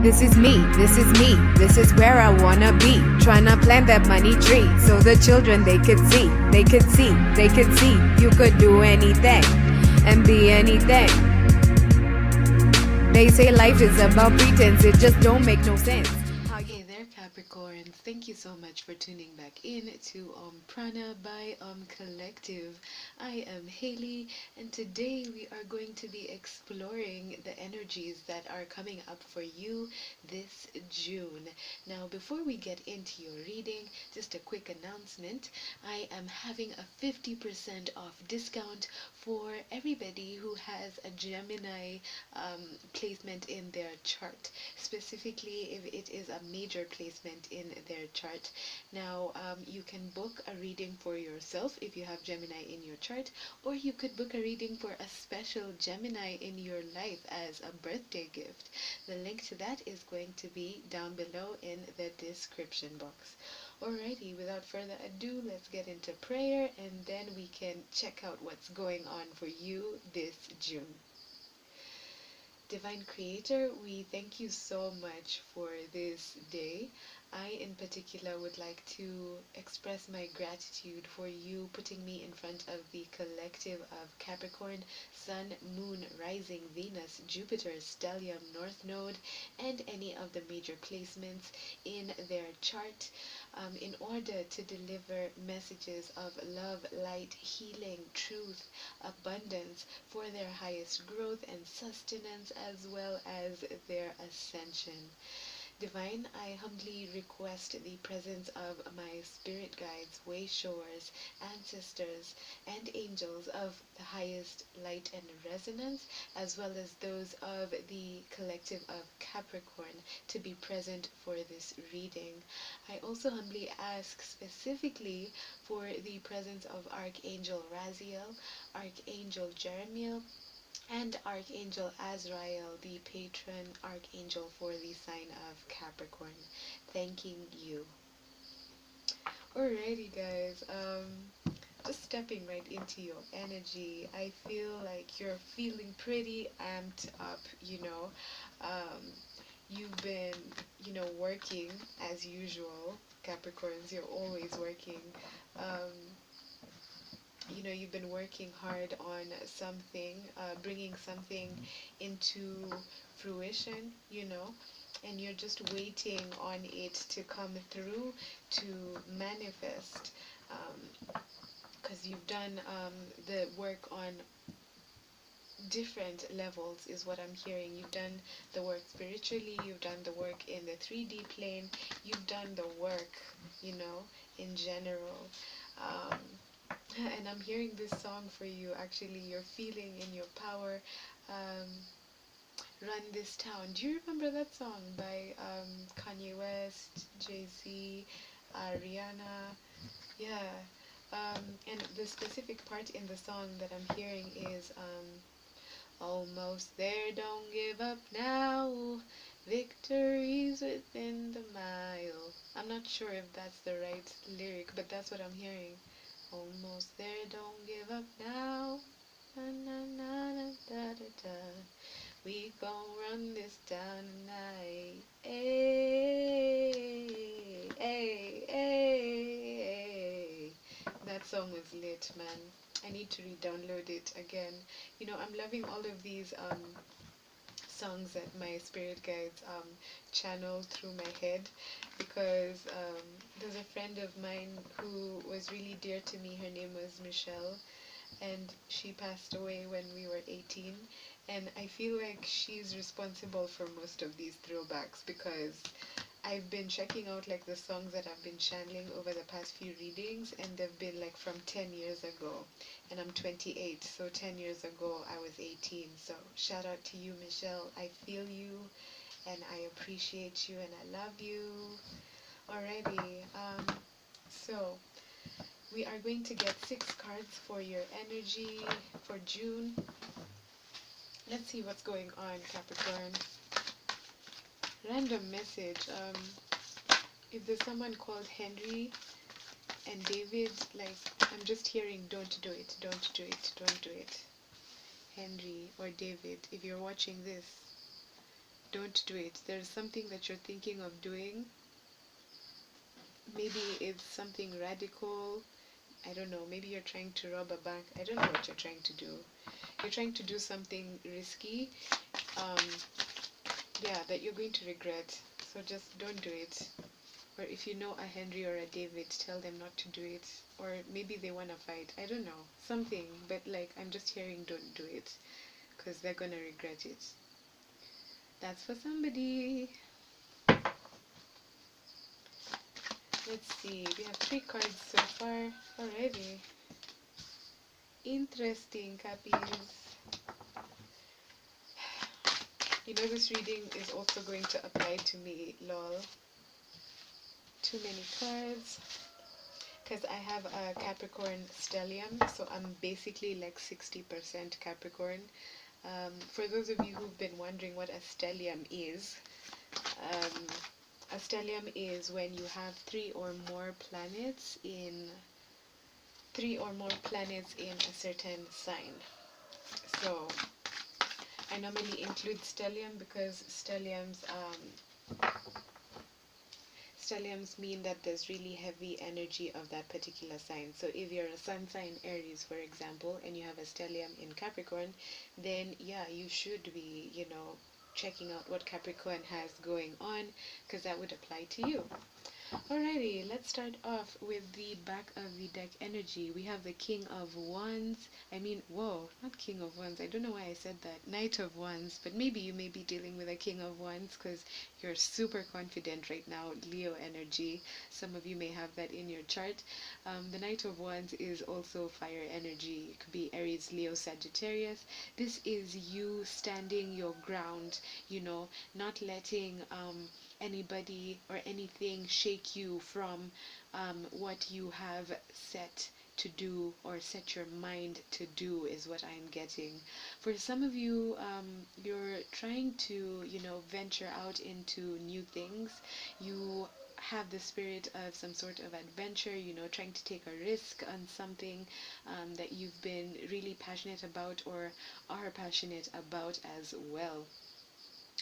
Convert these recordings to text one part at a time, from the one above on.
This is me, this is me, this is where I wanna be. Tryna plant that money tree so the children they could see, they could see, they could see. You could do anything and be anything. They say life is about pretense, it just don't make no sense. Hey there, Capricorns. Thank you so much for tuning back in to Om Prana by Collective. I am Hailey, and today we are going to be exploring the energies that are coming up for you this June. Now, before we get into your reading, just a quick announcement. I am having a 50% off discount for everybody who has a Gemini placement in their chart, specifically if it is a major placement in their chart. Now, you can book a reading for yourself if you have Gemini in your chart, or you could book a reading for a special Gemini in your life as a birthday gift. The link to that is going to be down below in the description box. Alrighty, without further ado, let's get into prayer and then we can check out what's going on for you this June. Divine Creator, we thank you so much for this day. I, in particular, would like to express my gratitude for you putting me in front of the collective of Capricorn, Sun, Moon, Rising, Venus, Jupiter, Stellium, North Node, and any of the major placements in their chart in order to deliver messages of love, light, healing, truth, abundance for their highest growth and sustenance, as well as their ascension. Divine, I humbly request the presence of my spirit guides, way showers, ancestors, and angels of the highest light and resonance, as well as those of the collective of Capricorn to be present for this reading. I also humbly ask specifically for the presence of Archangel Raziel, Archangel Jeremiel, and Archangel Azrael, the patron archangel for the sign of Capricorn. Thanking you. Alrighty guys, just stepping right into your energy. I feel like you're feeling pretty amped up, You've been, working as usual. Capricorns, you're always working. You've been working hard on something, bringing something into fruition, and you're just waiting on it to come through, to manifest, because you've done the work on different levels is what I'm hearing. You've done the work spiritually, you've done the work in the 3D plane, you've done the work, in general. And I'm hearing this song for you. Actually, you're feeling in your power. Run This Town. Do you remember that song by Kanye West, Jay-Z, Rihanna? Yeah. And the specific part in the song that I'm hearing is almost there, don't give up now. Victory's within the mile. I'm not sure if that's the right lyric, but that's what I'm hearing. Almost there, don't give up now. Na, na, na, na, da, da, da. We gon' run this down tonight. Hey, hey, hey, hey. That song was lit, man. I need to re-download it again. I'm loving all of these songs that my spirit guides channel through my head, because there's a friend of mine who was really dear to me. Her name was Michelle, and she passed away when we were 18, and I feel like she's responsible for most of these throwbacks, because I've been checking out like the songs that I've been channeling over the past few readings, and they've been like from 10 years ago, and I'm 28, so 10 years ago I was 18. So shout out to you, Michelle. I feel you and I appreciate you and I love you. Alrighty, so we are going to get 6 cards for your energy for June. Let's see what's going on, Capricorn. Random message. If there's someone called Henry and David, like, I'm just hearing don't do it, don't do it, don't do it. Henry or David, if you're watching this, don't do it. There's something that you're thinking of doing. Maybe it's something radical. I don't know. Maybe you're trying to rob a bank. I don't know what you're trying to do. You're trying to do something risky. Um, yeah, that you're going to regret. So just don't do it. Or if you know a Henry or a David, tell them not to do it. Or maybe they want to fight. I don't know. Something. But like, I'm just hearing don't do it. Because they're going to regret it. That's for somebody. Let's see. We have 3 cards so far already. Interesting, Cappies. You know this reading is also going to apply to me, lol. Too many cards. Because I have a Capricorn stellium, so I'm basically like 60% Capricorn. For those of you who've been wondering what a stellium is, um, a stellium is when you have three or more planets in a certain sign. So I normally include stellium because stelliums mean that there's really heavy energy of that particular sign. So if you're a sun sign Aries, for example, and you have a stellium in Capricorn, then yeah, you should be, checking out what Capricorn has going on, because that would apply to you. Alrighty, let's start off with the back of the deck energy. We have the King of Wands. Whoa, not King of Wands. I don't know why I said that. Knight of Wands. But maybe you may be dealing with a King of Wands because you're super confident right now. Leo energy. Some of you may have that in your chart. The Knight of Wands is also fire energy. It could be Aries, Leo, Sagittarius. This is you standing your ground, not letting anybody or anything shake you from what you have set to do or set your mind to do is what I'm getting. For some of you, you're trying to, venture out into new things. You have the spirit of some sort of adventure, trying to take a risk on something that you've been really passionate about or are passionate about as well.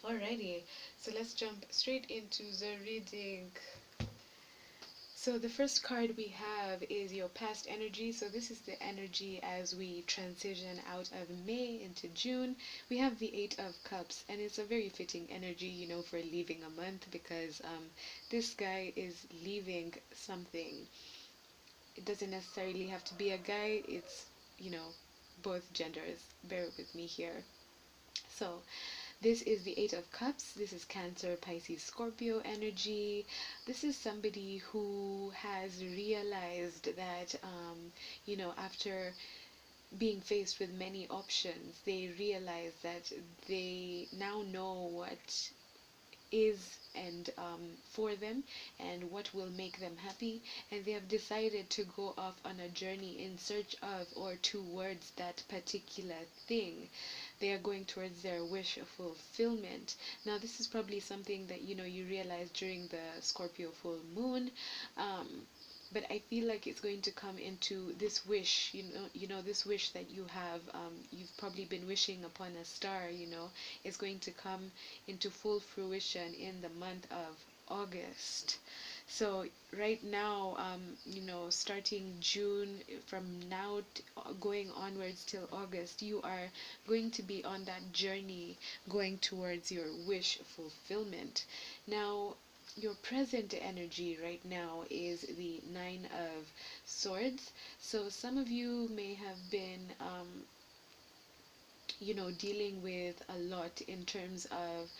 Alrighty, so let's jump straight into the reading. So the first card we have is your past energy. So this is the energy as we transition out of May into June. We have the Eight of Cups, and it's a very fitting energy, for leaving a month because this guy is leaving something. It doesn't necessarily have to be a guy. It's, both genders. Bear with me here. So this is the Eight of Cups. This is Cancer, Pisces, Scorpio energy. This is somebody who has realized that, after being faced with many options, they realize that they now know what is and for them and what will make them happy, and they have decided to go off on a journey in search of or towards that particular thing. They are going towards their wish fulfillment. Now this is probably something that you realize during the Scorpio full moon, but I feel like it's going to come into this wish, this wish that you have, you've probably been wishing upon a star, is going to come into full fruition in the month of August. So right now, starting June, from now going onwards till August, you are going to be on that journey going towards your wish fulfillment. Now, your present energy right now is the Nine of Swords. So some of you may have been dealing with a lot in terms of,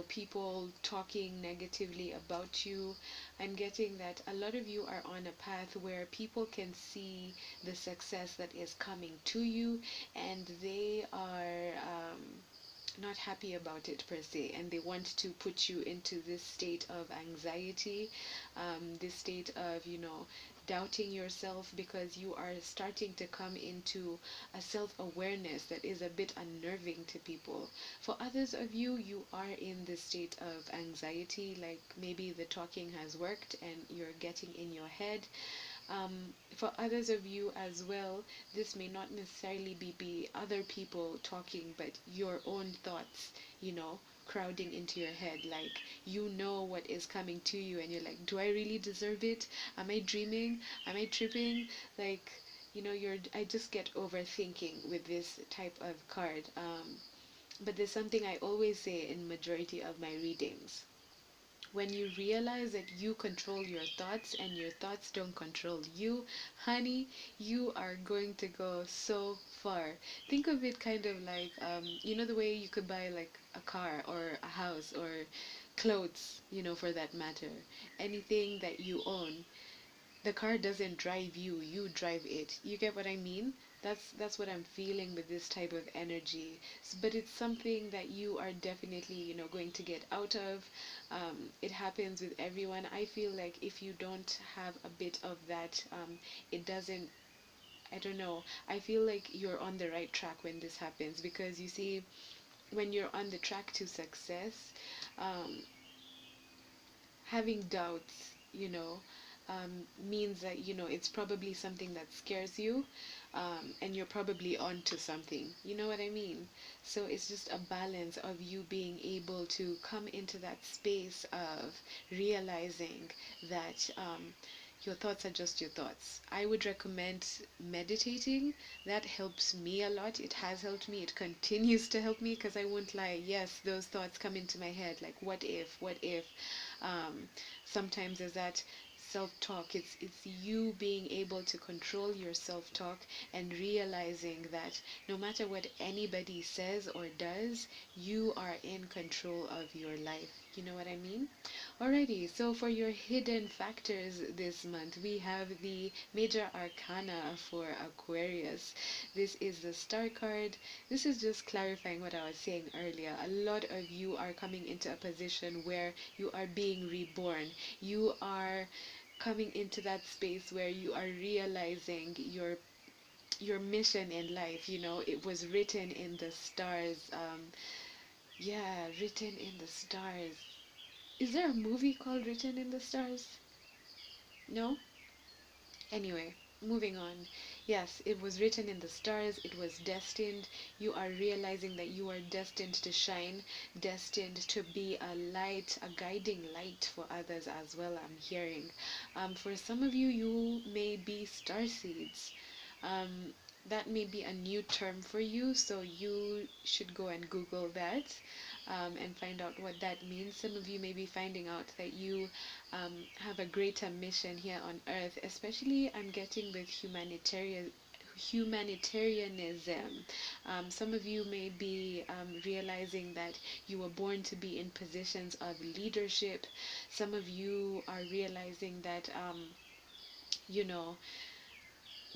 people talking negatively about you. I'm getting that a lot of you are on a path where people can see the success that is coming to you, and they are not happy about it per se, and they want to put you into this state of anxiety, this state of, doubting yourself, because you are starting to come into a self-awareness that is a bit unnerving to people. For others of you, you are in this state of anxiety, like maybe the talking has worked and you're getting in your head. For others of you as well, this may not necessarily be other people talking, but your own thoughts, crowding into your head. Like, you know what is coming to you, and you're like, do I really deserve it? Am I dreaming? Am I tripping? Like, I just get overthinking with this type of card. But there's something I always say in majority of my readings. When you realize that you control your thoughts and your thoughts don't control you, honey, you are going to go so far. Think of it kind of like, the way you could buy like a car or a house or clothes, for that matter. Anything that you own, the car doesn't drive you, you drive it. You get what I mean? That's what I'm feeling with this type of energy. But it's something that you are definitely, going to get out of. It happens with everyone. I feel like if you don't have a bit of that, it doesn't, I don't know. I feel like you're on the right track when this happens, because you see, when you're on the track to success, um, having doubts, means that, it's probably something that scares you, and you're probably on to something. You know what I mean? So it's just a balance of you being able to come into that space of realizing that your thoughts are just your thoughts. I would recommend meditating. That helps me a lot. It has helped me. It continues to help me, because I won't lie. Yes, those thoughts come into my head, like, what if, what if? Um, Sometimes there's that self-talk. It's you being able to control your self-talk and realizing that no matter what anybody says or does, you are in control of your life. You know what I mean? Alrighty, so for your hidden factors this month, we have the major arcana for Aquarius. This is the star card. This is just clarifying what I was saying earlier. A lot of you are coming into a position where you are being reborn. You are coming into that space where you are realizing your mission in life. It was written in the stars. Yeah, written in the stars. Is there a movie called Written in the Stars? No? Anyway, moving on. Yes, it was written in the stars. It was destined. You are realizing that you are destined to shine, destined to be a light, a guiding light for others as well, I'm hearing. For some of you, you may be star seeds. Um, that may be a new term for you, so you should go and Google that, and find out what that means. Some of you may be finding out that you have a greater mission here on earth, especially I'm getting with humanitarianism. Some of you may be realizing that you were born to be in positions of leadership. Some of you are realizing that, you know,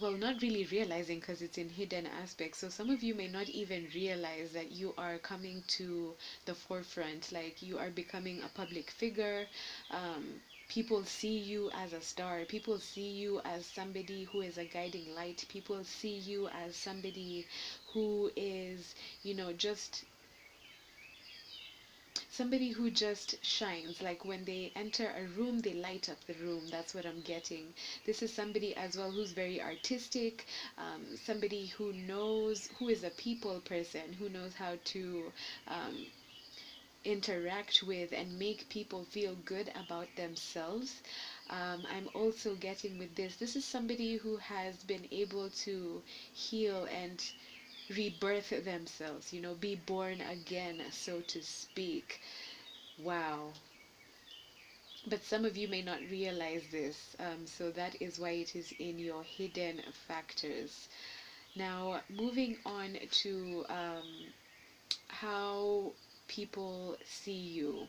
well, not really realizing, because it's in hidden aspects. So some of you may not even realize that you are coming to the forefront, like you are becoming a public figure. People see you as a star. People see you as somebody who is a guiding light. People see you as somebody who is, just somebody who just shines. Like when they enter a room, they light up the room. That's what I'm getting. This is somebody as well who's very artistic, somebody who is a people person, who knows how to um, interact with and make people feel good about themselves. I'm also getting with this is somebody who has been able to heal and rebirth themselves, be born again, so to speak. Wow. But some of you may not realize this, so that is why it is in your hidden factors. Now, moving on to how people see you,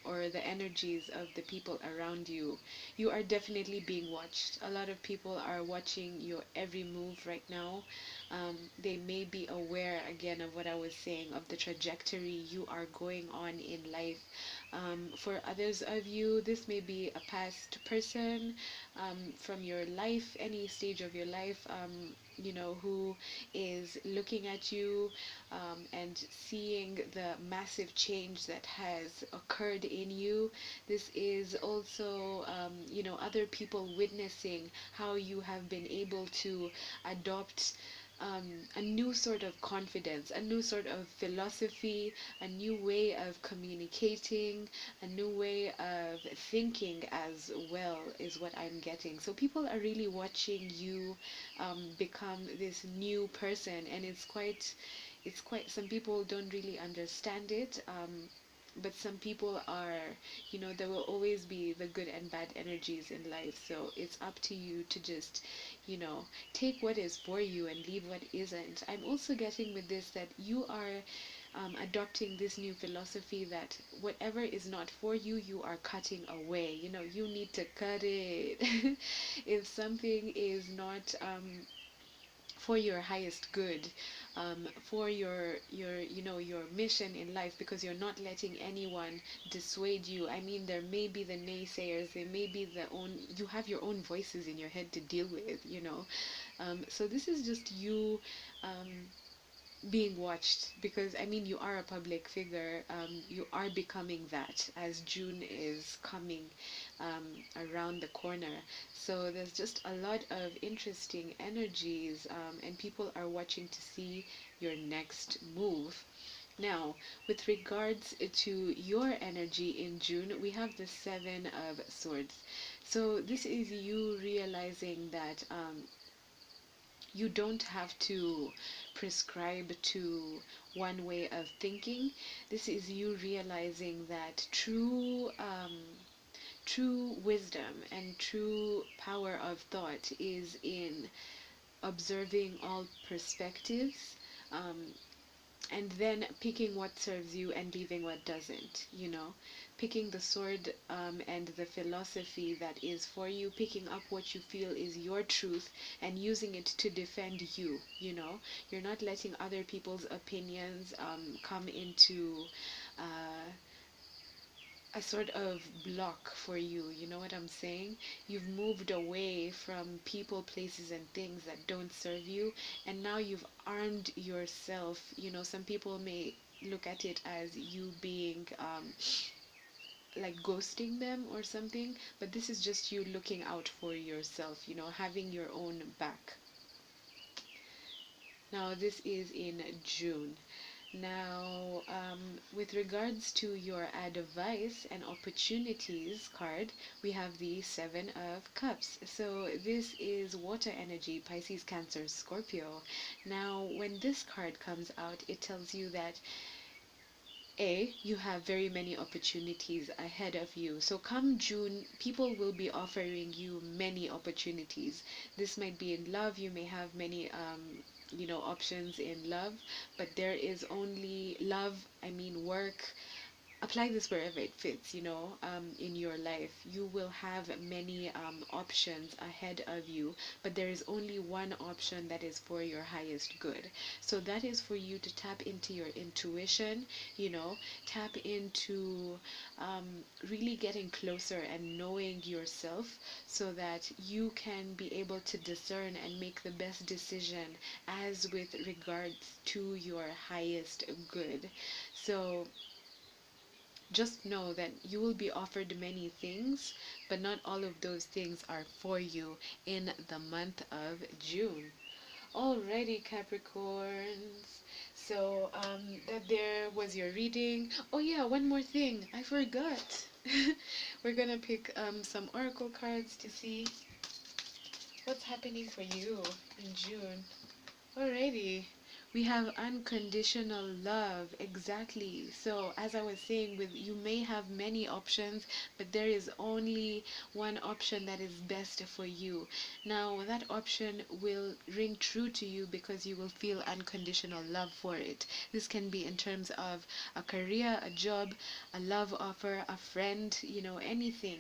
or the energies of the people around you. You are definitely being watched. A lot of people are watching your every move right now. They may be aware, again, of what I was saying, of the trajectory you are going on in life. For others of you, this may be a past person from your life, any stage of your life, who is looking at you and seeing the massive change that has occurred in you. This is also, other people witnessing how you have been able to adopt a new sort of confidence, a new sort of philosophy, a new way of communicating, a new way of thinking as well is what I'm getting. So people are really watching you become this new person, and it's quite, some people don't really understand it. But some people are, there will always be the good and bad energies in life. So it's up to you to just, take what is for you and leave what isn't. I'm also getting with this that you are adopting this new philosophy that whatever is not for you, you are cutting away. You need to cut it. If something is not for your highest good, for your mission in life, because you're not letting anyone dissuade you. I mean, there may be the naysayers, there may be you have your own voices in your head to deal with. So this is just you being watched, because I mean, you are a public figure. You are becoming that as June is coming um, around the corner. So there's just a lot of interesting energies, and people are watching to see your next move. Now, with regards to your energy in June, we have the Seven of Swords. So this is you realizing that you don't have to prescribe to one way of thinking. This is you realizing that true wisdom and true power of thought is in observing all perspectives, um, and then picking what serves you and leaving what doesn't. Picking the sword, and the philosophy that is for you, picking up what you feel is your truth and using it to defend you. You're not letting other people's opinions come into uh, a sort of block for you know what I'm saying? You've moved away from people, places, and things that don't serve you, and now you've armed yourself. Some people may look at it as you being like ghosting them or something, but this is just you looking out for yourself, having your own back. Now this is in June. Now, with regards to your advice and opportunities card, we have the Seven of Cups. So this is water energy, Pisces, Cancer, Scorpio. Now, when this card comes out, it tells you that you have very many opportunities ahead of you. So come June, people will be offering you many opportunities. This might be in love. You may have many options in love, but there is only love, I mean work. Apply this wherever it fits, in your life. You will have many options ahead of you, but there is only one option that is for your highest good. So that is for you to tap into your intuition, tap into really getting closer and knowing yourself, so that you can be able to discern and make the best decision as with regards to your highest good. So just know that you will be offered many things, but not all of those things are for you in the month of June. Alrighty, Capricorns. So, that there was your reading. Oh yeah, one more thing. I forgot. We're gonna pick some oracle cards to see what's happening for you in June. Alrighty. We have unconditional love. Exactly. So as I was saying, with you may have many options, but there is only one option that is best for you. Now that option will ring true to you because you will feel unconditional love for it. This can be in terms of a career, a job, a love offer, a friend, anything.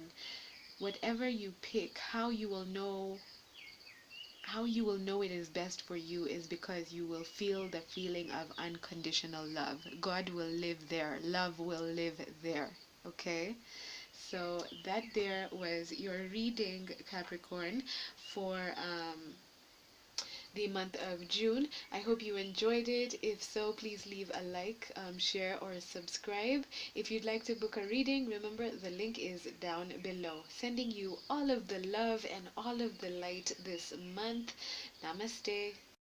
Whatever you pick, how you will know it is best for you is because you will feel the feeling of unconditional love. God will live there. Love will live there. Okay? So that there was your reading, Capricorn, for the month of June. I hope you enjoyed it. If so, please leave a like, share, or subscribe. If you'd like to book a reading, remember the link is down below. Sending you all of the love and all of the light this month. Namaste.